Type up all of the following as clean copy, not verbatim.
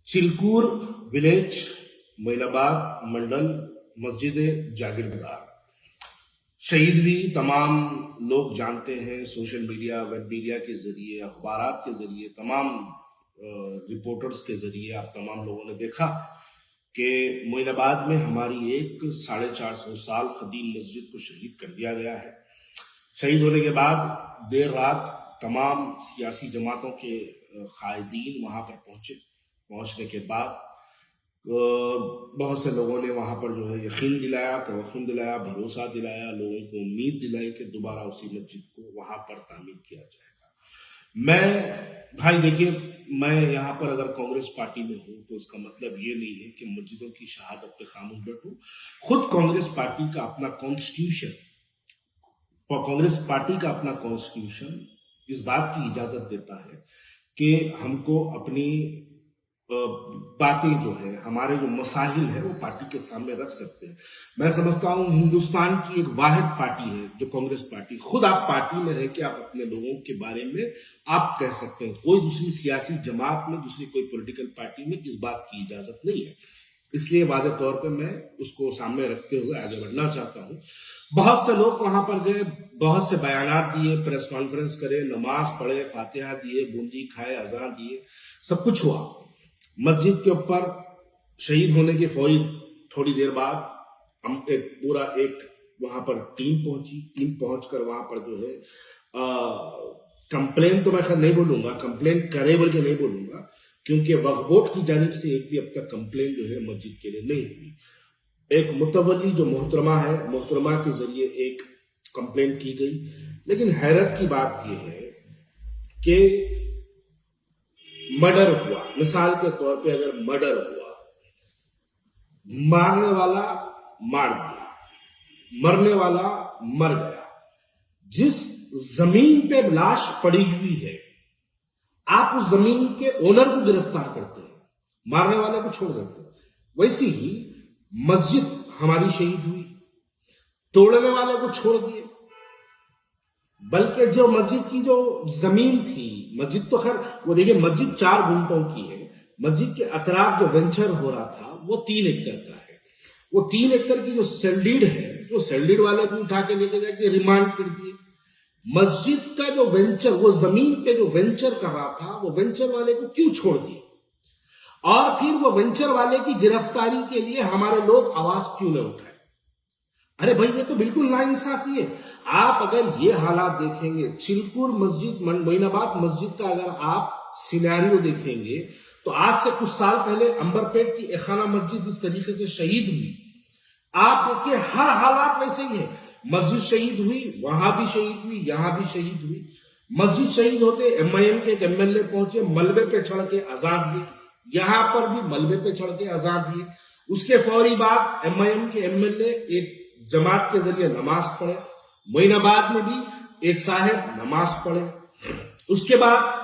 चिलकूर village, Moinabad मंडल, मस्जिद जागीरदार। शहीद भी तमाम लोग जानते हैं, सोशल मीडिया, वेब मीडिया के जरिए, अखबारात के जरिए, तमाम रिपोर्टर्स के जरिए आप तमाम लोगों ने देखा कि मोइनाबाद में हमारी एक 450 साल कदीम मस्जिद को शहीद कर दिया गया है। शहीद होने के बाद देर रात तमाम सियासी जमातों के कायदीन वहां पर पहुंचने के बाद बहुत से लोगों ने वहां पर जो है यकीन दिलाया, तवक्कुल दिलाया, भरोसा दिलाया, लोगों को उम्मीद दिलाई कि दोबारा उसी मस्जिद को वहां पर तामीर किया जाएगा। मैं भाई देखिए, मैं यहाँ पर अगर कांग्रेस पार्टी में हूँ तो इसका मतलब ये नहीं है कि मस्जिदों की शहादत पे खामोश बैठूं। खुद कांग्रेस पार्टी का अपना कॉन्स्टिट्यूशन इस बात की इजाजत देता है कि हमको अपनी बातें जो है, हमारे जो मसाइल है वो पार्टी के सामने रख सकते हैं। मैं समझता हूं हिंदुस्तान की एक वाहिद पार्टी है जो कांग्रेस पार्टी। खुद आप पार्टी में रह के आप अपने लोगों के बारे में आप कह सकते हैं। कोई दूसरी सियासी जमात में, दूसरी कोई पॉलिटिकल पार्टी में इस बात की इजाजत नहीं है। इसलिए वाज़ेह तौर पे मैं उसको सामने रखते हुए आगे बढ़ना चाहता हूं। बहुत से लोग वहां पर गए, बहुत से बयानात दिए, प्रेस कॉन्फ्रेंस करे, नमाज पढ़े, फातिहा दिए, बूंदी खाए, अजान दिए, सब कुछ हुआ। मस्जिद के ऊपर शहीद होने के फौरी थोड़ी देर बाद हम एक वहां पर टीम पहुंचकर वहां पर जो है कंप्लेन तो मैं खैर नहीं बोलूंगा, कंप्लेन करे बोल के नहीं बोलूंगा, क्योंकि वक्फ बोर्ड की जानिब से एक भी अब तक कंप्लेन जो है मस्जिद के लिए नहीं हुई। एक मुतवल्ली जो मोहतरमा के जरिए एक कंप्लेन की गई। लेकिन हैरत की बात यह है कि मर्डर हुआ, मिसाल के तौर पे अगर मर्डर हुआ, मारने वाला मार दिया, मरने वाला मर गया, जिस जमीन पे लाश पड़ी हुई है आप उस जमीन के ओनर को गिरफ्तार करते हैं, मारने वाले को छोड़ देते हैं। वैसी ही मस्जिद हमारी शहीद हुई, तोड़ने वाले को छोड़ दिए, बल्कि जो मस्जिद की जो जमीन थी, मस्जिद तो खैर वो देखिए मस्जिद 4 गुंटों की है, मस्जिद के अतराफ जो वेंचर हो रहा था वो 3 एकड़ का है। वो 3 एकड़ की जो सेल्डीड है, वो सेल्डीड वाले को उठा के लेके जाके रिमांड कर दिए। मस्जिद का जो वेंचर, वो जमीन पे जो वेंचर कर रहा था, वो वेंचर वाले को क्यों छोड़ दिए? और फिर वो वेंचर वाले की गिरफ्तारी के लिए हमारे लोग आवाज क्यों न उठाए? अरे भाई, ये तो बिल्कुल नाइंसाफी है। आप अगर ये हालात देखेंगे, चिलकूर मस्जिद, मोइनाबाद मस्जिद का अगर आप सिनेरियो देखेंगे तो आज से कुछ साल पहले अंबरपेट की एक खाना मस्जिद जिस तरीके से शहीद हुई, आप देखिए हर हालात वैसे ही है। मस्जिद शहीद हुई, वहां भी शहीद हुई, यहां भी शहीद हुई। मस्जिद शहीद होते एमआईएम के एक एमएलए पहुंचे, मलबे पे चढ़ के अजान दिए, यहां पर भी मलबे पे चढ़ के अजान दिए। उसके फौरी बाद एमआईएम के एमएलए एक जमात के जरिए नमाज पढ़े, मोइनाबाद में भी एक साहब नमाज पढ़े। उसके बाद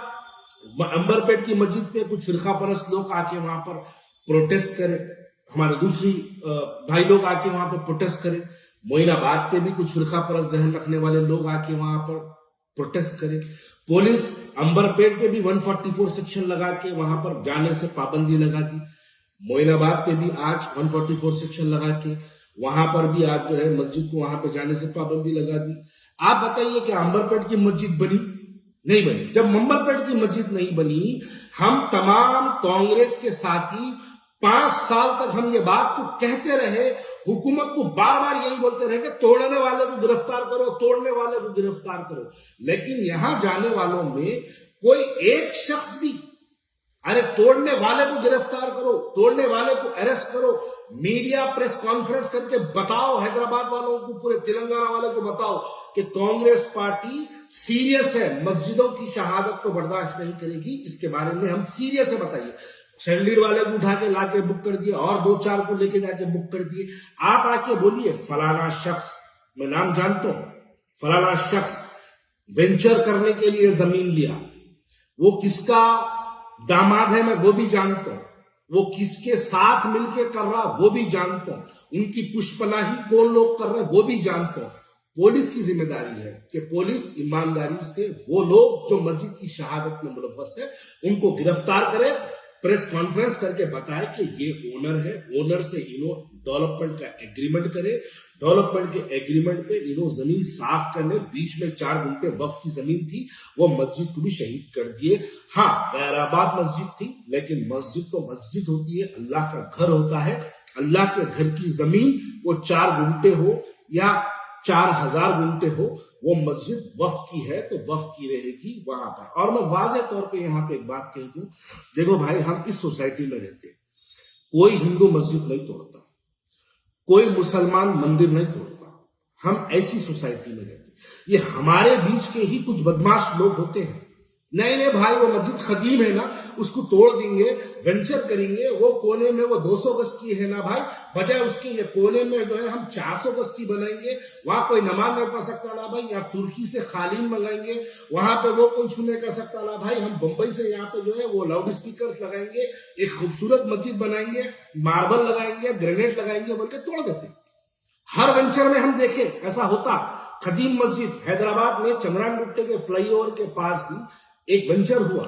अंबरपेट की मस्जिद पे कुछ फिरका परस्त लोग आके वहां पर प्रोटेस्ट करे, हमारे दूसरी भाई लोग आके वहां पर प्रोटेस्ट करे। मोइनाबाद पे भी कुछ फिरका परस्त जहन रखने वाले लोग आके वहां पर प्रोटेस्ट करे। पुलिस अंबरपेट पे भी 144 सेक्शन लगा के वहां पर जाने से पाबंदी लगा दी। मोइनाबाद पे भी आज 144 सेक्शन लगा के वहां पर भी आज जो है मस्जिद को वहां पे जाने से पाबंदी लगा दी। आप बताइए कि अंबरपेट की मस्जिद बनी? नहीं बनी। जब अंबरपेट की मस्जिद नहीं बनी, हम तमाम कांग्रेस के साथी 5 साल तक हम ये बात को कहते रहे, हुकूमत को बार बार यही बोलते रहे कि तोड़ने वाले को गिरफ्तार करो, तोड़ने वाले को गिरफ्तार करो। लेकिन यहां जाने वालों में कोई एक शख्स भी, अरे तोड़ने वाले को गिरफ्तार करो, तोड़ने वाले को अरेस्ट करो, मीडिया प्रेस कॉन्फ्रेंस करके बताओ, हैदराबाद वालों को, पूरे तेलंगाना वालों को बताओ कि कांग्रेस पार्टी सीरियस है, मस्जिदों की शहादत को बर्दाश्त नहीं करेगी। इसके बारे में हम सीरियस है, बताइए। शैलीर वाले को उठा के लाके बुक कर दिए और 2-4 को लेके जाके बुक कर दिए। आप आके बोलिए फलाना शख्स, मैं नाम जानता हूं, फलाना शख्स वेंचर करने के लिए जमीन लिया, वो किसका दामाद है मैं वो भी जानता हूं, वो किसके साथ मिलके कर रहा वो भी जानता हूं, उनकी पुष्पनाही कौन लोग कर रहे वो भी जानता हूं। पुलिस की जिम्मेदारी है कि पुलिस ईमानदारी से वो लोग जो मस्जिद की शहादत में मुलव्वस है उनको गिरफ्तार करे प्रेस कॉन्फ्रेंस करके बताए कि ये ओनर है, ओनर से इन्हों डेवलपमेंट का एग्रीमेंट करे, डेवलपमेंट के एग्रीमेंट पे इन्हों जमीन साफ करने, बीच में 4 गुंठे वक्फ की जमीन थी, वो मस्जिद को भी शहीद कर दिए। हाँ, गैराबाद मस्जिद थी, लेकिन मस्जिद तो मस्जिद होती है, अल्लाह का घर होता है। अल्लाह के घर की जमीन वो 4 गुंठे हो या 4000 गुंठे हो, वो मस्जिद वक्फ की है तो वक्फ की रहेगी वहां पर। और मैं वाज़ेह तौर पे यहाँ पे एक बात कह दूं, देखो भाई, हम इस सोसाइटी में रहते हैं, कोई हिंदू मस्जिद नहीं तोड़ता, कोई मुसलमान मंदिर नहीं तोड़ता, हम ऐसी सोसाइटी में रहते हैं। ये हमारे बीच के ही कुछ बदमाश लोग होते हैं, नहीं भाई वो मस्जिद खदीम है ना, उसको तोड़ देंगे, वेंचर करेंगे, वो कोने में वो 200 गज की है ना भाई, बजाय उसके ये कोने में जो है हम 400 गज की बनाएंगे, वहां कोई नमाज नहीं पढ़ सकता ना भाई, यहाँ तुर्की से खालीन मंगाएंगे, वहां पे वो कोई छू नहीं कर सकता ना भाई, हम बंबई से यहाँ पे जो है वो लाउड स्पीकर लगाएंगे, एक खूबसूरत मस्जिद बनाएंगे, मार्बल लगाएंगे, ग्रेनेड लगाएंगे, बोल के तोड़ देते। हर वेंचर में हम देखे ऐसा होता। खदीम मस्जिद हैदराबाद में चमरान गुट्टे के फ्लाईओवर के पास भी एक वेंचर हुआ,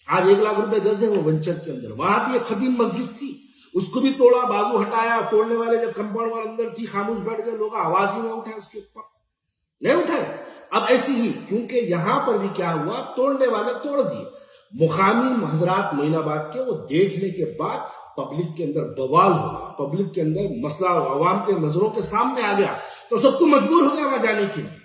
आज 1 लाख रुपए गज है वो वेंचर के अंदर, वहां भी एक खदीम मस्जिद थी, उसको भी तोड़ा, बाजू हटाया, तोड़ने वाले जब कंपाउंड वाले अंदर थी, खामोश बैठ गए लोग, आवाज ही नहीं उठाए उसके ऊपर, नहीं उठाए। अब ऐसी ही, क्योंकि यहां पर भी क्या हुआ, तोड़ने वाले तोड़ दिए। मुकामी हजरात मोइनाबाद के वो देखने के बाद पब्लिक के अंदर बवाल हो गया, पब्लिक के अंदर मसला अवाम के नजरों के सामने आ गया, तो सबको मजबूर हो गया वहां जाने के लिए।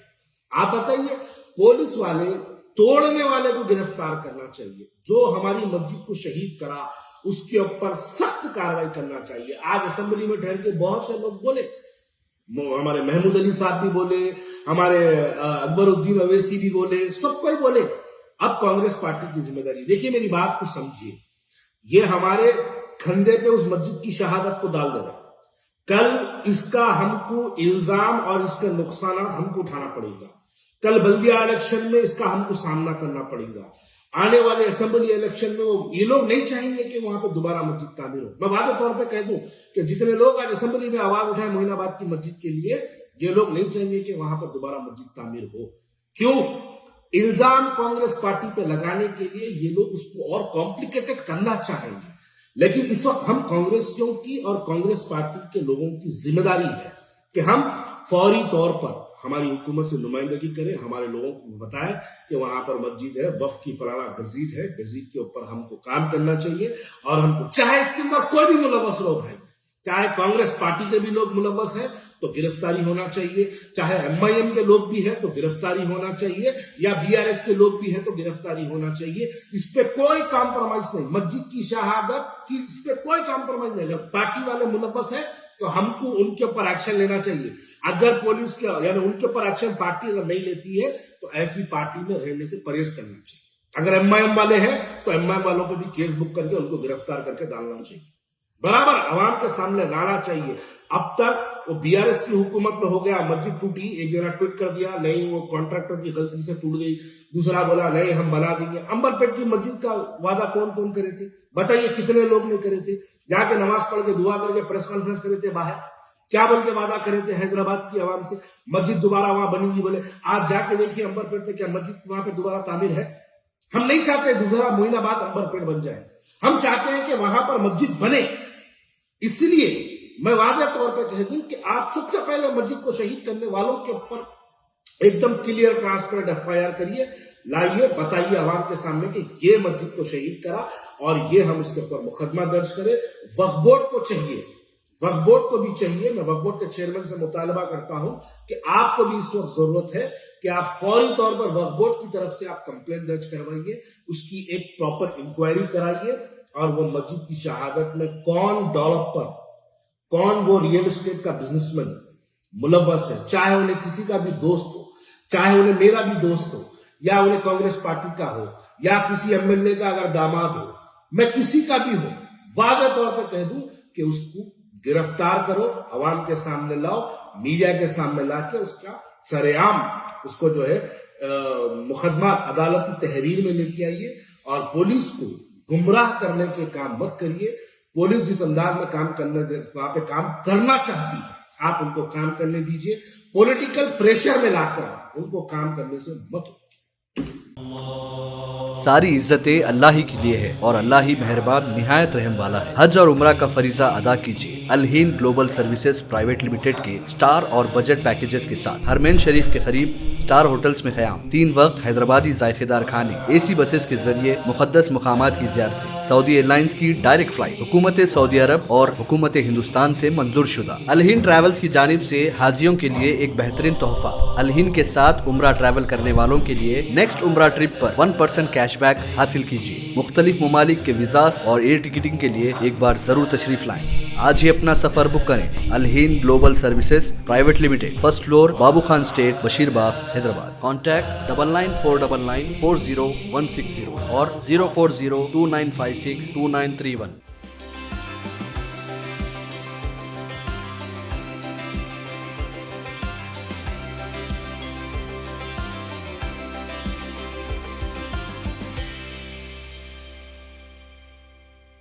आप बताइए, पुलिस वाले तोड़ने वाले को गिरफ्तार करना चाहिए, जो हमारी मस्जिद को शहीद करा उसके ऊपर सख्त कार्रवाई करना चाहिए। आज असेंबली में ठहर के बहुत से लोग बोले, हमारे महमूद अली साहब भी बोले, हमारे अकबरुद्दीन अवैसी भी बोले, सब कोई बोले। अब कांग्रेस पार्टी की जिम्मेदारी, देखिए मेरी बात को समझिए, ये हमारे खंधे पे उस मस्जिद की शहादत को डाल दे रहा, कल इसका हमको इल्जाम और इसके नुकसान हमको उठाना पड़ेगा, कल बल्दिया इलेक्शन में इसका हमको सामना करना पड़ेगा, आने वाले असेंबली इलेक्शन में ये लोग नहीं चाहेंगे कि वहां पे दोबारा मस्जिद तामीर हो। मैं वाज़ेह तौर पे कह दूं कि जितने लोग आज असेंबली में आवाज उठाए मोइनाबाद की मस्जिद के लिए, ये लोग नहीं चाहेंगे कि वहां पर दोबारा मस्जिद तामीर हो। क्यों? इल्जाम कांग्रेस पार्टी पे लगाने के लिए ये लोग उसको और कॉम्प्लिकेटेड करना चाहेंगे, लेकिन इस वक्त हम कांग्रेसियों की और कांग्रेस पार्टी के लोगों की जिम्मेदारी है कि हम फौरी तौर पर हमारी हुकूमत से नुमाइंदगी करें, हमारे लोगों को बताएं कि वहां पर मस्जिद है, वक्फ की फलाना गजीद है, गजीद के ऊपर हमको काम करना चाहिए। और हमको चाहे इसके अंदर कोई भी मुलव्वस लोग हैं, चाहे कांग्रेस पार्टी के भी लोग मुलव्वस हैं तो गिरफ्तारी होना चाहिए, चाहे MIM के लोग भी हैं तो गिरफ्तारी होना चाहिए, या BRS के लोग भी हैं तो गिरफ्तारी होना चाहिए। इस पे कोई कॉम्प्रोमाइज नहीं, मस्जिद की शहादत की इस पे कोई कॉम्प्रोमाइज नहीं। अगर पार्टी वाले मुलव्वस है तो हमको उनके ऊपर एक्शन लेना चाहिए। अगर पुलिस के यानी उनके ऊपर एक्शन पार्टी अगर नहीं लेती है तो ऐसी पार्टी में रहने से परहेज करना चाहिए। अगर MIM वाले हैं तो MIM वालों पे भी केस बुक करके उनको गिरफ्तार करके डालना चाहिए, बराबर आवाम के सामने लाना चाहिए। अब तक वो BRS की हुकूमत में हो गया, मस्जिद टूटी, एक जना ट्वीट कर दिया नहीं वो कॉन्ट्रैक्टर की गलती से टूट गई, दूसरा बोला नहीं हम बना देंगे। अंबरपेट की मस्जिद का वादा कौन कौन करे थे बताइए, कितने लोग ने करे थे? जाके नमाज पढ़ के दुआ करके प्रेस कॉन्फ्रेंस करे थे बाहर, क्या बोल के वादा करे थे हैदराबाद की आवाम से, मस्जिद दोबारा वहां बनेगी बोले। आज जाके देखिए अंबरपेट में क्या मस्जिद वहां पे दोबारा तामीर है? हम नहीं चाहते दूसरा मोइनाबाद अंबरपेट बन जाए, हम चाहते हैं कि वहां पर मस्जिद बने। इसलिए मैं वाज़ेह तौर पे कह दूं कि आप सबसे पहले मस्जिद को शहीद करने वालों के ऊपर एकदम क्लियर ट्रांसपेरेंट FIR करिए, लाइए, बताइए आवाम के सामने कि ये मस्जिद को शहीद करा और ये हम इसके ऊपर मुकदमा दर्ज करें। वक्फ बोर्ड को चाहिए, वक्फ बोर्ड को भी चाहिए, मैं वक्फ बोर्ड के चेयरमैन से मुतालबा करता हूं कि आपको भी इस वक्त जरूरत है कि आप फौरी तौर पर वक्फ बोर्ड की तरफ से आप कंप्लेंट दर्ज करवाइए, उसकी एक प्रॉपर इंक्वायरी कराइए और वो मस्जिद की शहादत में कौन डेवलपर, कौन वो रियल एस्टेट का बिजनेसमैन मुलव्वस है, चाहे उन्हें किसी का भी दोस्त हो, चाहे उन्हें मेरा भी दोस्त हो, या उन्हें कांग्रेस पार्टी का हो, या किसी MLA का अगर दामाद हो, मैं किसी का भी हो, वाज़ेह तौर पर कह दूं कि उसको गिरफ्तार करो, आवाम के सामने लाओ, मीडिया के सामने लाके उसका सरेआम उसको जो है मुकदमा अदालती तहरीर में लेके आइए और पुलिस को गुमराह करने के काम मत करिए। पुलिस जिस अंदाज में काम करने वहां पे काम करना चाहती, आप उनको काम करने दीजिए, पॉलिटिकल प्रेशर में लाकर उनको काम करने से मत ساری عزتیں اللہ ہی کے لیے ہے اور اللہ ہی مہربان نہایت رحم والا ہے۔ حج اور عمرہ کا فریضہ ادا کیجیے الہین گلوبل سروسز پرائیویٹ لمیٹڈ کے سٹار اور بجٹ پیکیجز کے ساتھ۔ حرمین شریف کے قریب سٹار ہوٹلز میں قیام، 3 وقت حیدرآبادی ذائقے دار کھانے، اے سی بسز کے ذریعے مقدس مقامات کی زیارتیں، سعودی ایئر لائنز کی ڈائریکٹ فلائٹ، حکومت سعودی عرب اور حکومت ہندوستان سے منظور شدہ۔ الہین ٹریولز کی جانب سے حاجیوں کے لیے ایک بہترین تحفہ، الہین کے ساتھ عمرہ ٹریول کرنے والوں کے لیے نیکسٹ عمرہ ٹرپ پر 1% کیش بیک حاصل کیجیے۔ مختلف ممالک کے ویزاز اور ایئر ٹکٹنگ کے لیے ایک بار ضرور تشریف لائیں۔ آج ہی اپنا سفر بک کریں۔ الہین global services private limited, first floor, Babu Khan estate, Bashir Bagh, Hyderabad. Contact 9949940160 اور 04029562931۔